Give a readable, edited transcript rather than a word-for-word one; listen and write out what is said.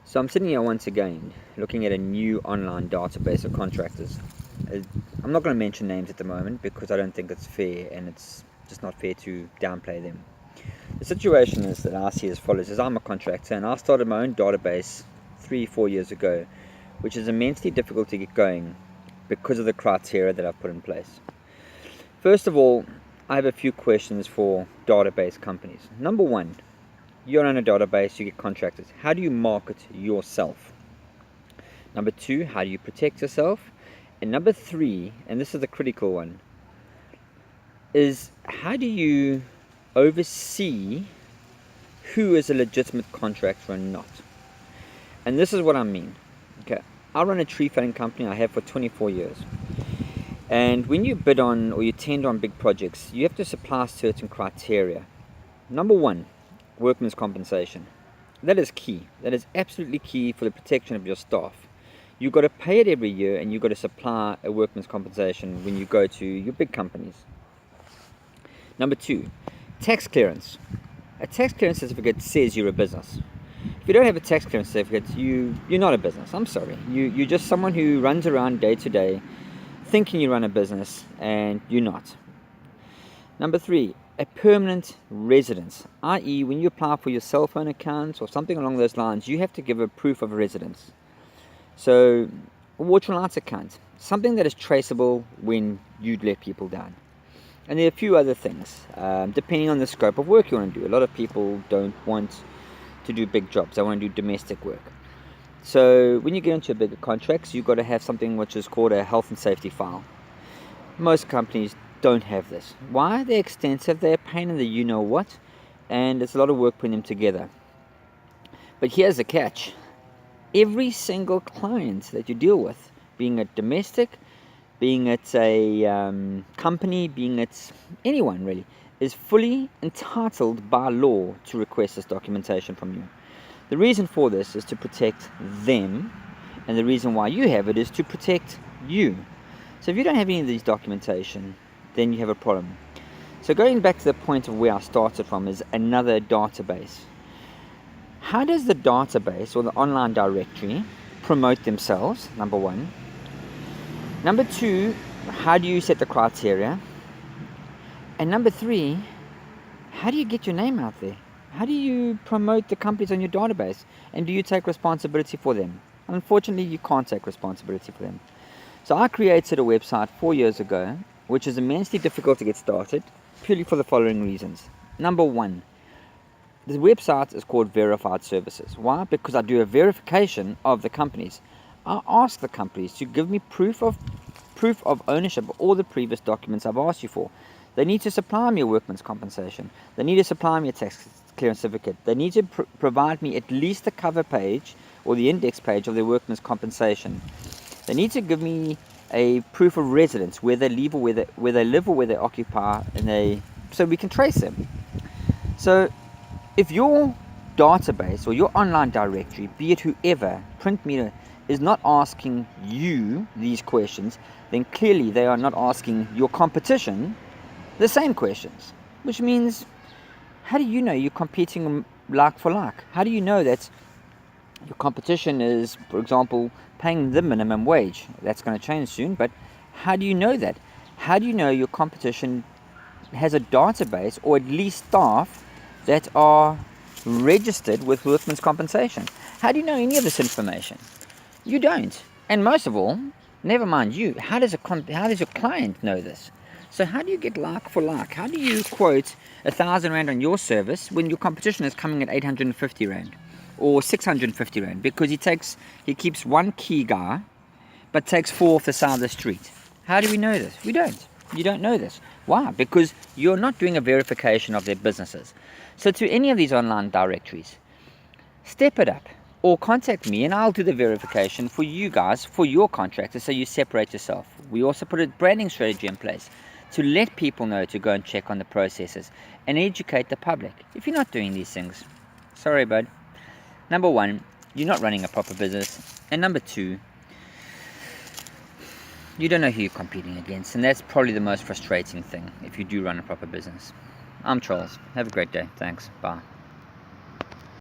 So I'm sitting here once again looking at a new online database of contractors. I'm not going to mention names at the moment because I don't think it's fair, and it's just not fair to downplay them. The situation is that I see as follows: is I'm a contractor and I started my own database 3-4 years ago, which is immensely difficult to get going because of the criteria that I've put in place. First of all, I have a few questions for database companies. Number one, you're on a database, you get contractors. How do you market yourself? Number two, how do you protect yourself? And number three, and this is the critical one, is how do you oversee who is a legitimate contractor and not? And this is what I mean. Okay, I run a tree felling company. I have for 24 years. And when you bid on or you tender on big projects, you have to supply certain criteria. Number one, workman's compensation. That is key. That is absolutely key for the protection of your staff. You've got to pay it every year, and you've got to supply a workman's compensation when you go to your big companies. Number two, tax clearance. A tax clearance certificate says you're a business. If you don't have a tax clearance certificate, you're not a business. I'm sorry. You're just someone who runs around day to day thinking you run a business, and you're not. Number three, a permanent residence, i.e. when you apply for your cell phone account or something along those lines, you have to give a proof of residence. So a water and lights account, something that is traceable when you let people down. And there are a few other things, depending on the scope of work you want to do. A lot of people don't want to do big jobs, they want to do domestic work. So when you get into bigger contracts, you've got to have something which is called a health and safety file. Most companies don't have this. Why? They're extensive, they're a pain in the you-know-what, and it's a lot of work putting them together. But here's the catch. Every single client that you deal with, being it domestic, being it a company, being it anyone really, is fully entitled by law to request this documentation from you. The reason for this is to protect them, and the reason why you have it is to protect you. So if you don't have any of these documentation, then you have a problem. So going back to the point of where I started from is another database. How does the database or the online directory promote themselves, number one? Number two, how do you set the criteria? And number three, how do you get your name out there? How do you promote the companies on your database? And do you take responsibility for them? Unfortunately, you can't take responsibility for them. So I created a website 4 years ago, which is immensely difficult to get started, purely for the following reasons. Number one, the website is called Verified Services. Why? Because I do a verification of the companies. I ask the companies to give me proof of ownership of all the previous documents I've asked you for. They need to supply me a workman's compensation. They need to supply me a tax clearance certificate. They need to provide me at least the cover page or the index page of their workman's compensation. They need to give me a proof of residence, where they live or where they occupy, so we can trace them. So if your database or your online directory, be it whoever, print media, is not asking you these questions, then clearly they are not asking your competition the same questions. Which means, how do you know you're competing like for like? How do you know that your competition is, for example, paying the minimum wage? That's going to change soon, but how do you know that? How do you know your competition has a database or at least staff that are registered with workman's compensation? How do you know any of this information? You don't. And most of all, never mind you, how does your client know this? So how do you get like for like? How do you quote 1,000 Rand on your service when your competition is coming at 850 Rand or 650 Rand? Because he keeps one key guy but takes 4 off the side of the street. How do we know this? We don't. You don't know this. Why? Because you're not doing a verification of their businesses. So to any of these online directories, step it up or contact me and I'll do the verification for you guys, for your contractors, so you separate yourself. We also put a branding strategy in place to let people know to go and check on the processes and educate the public. If you're not doing these things, sorry bud. Number one, you're not running a proper business. And number two, you don't know who you're competing against. And that's probably the most frustrating thing if you do run a proper business. I'm Charles. Have a great day. Thanks. Bye.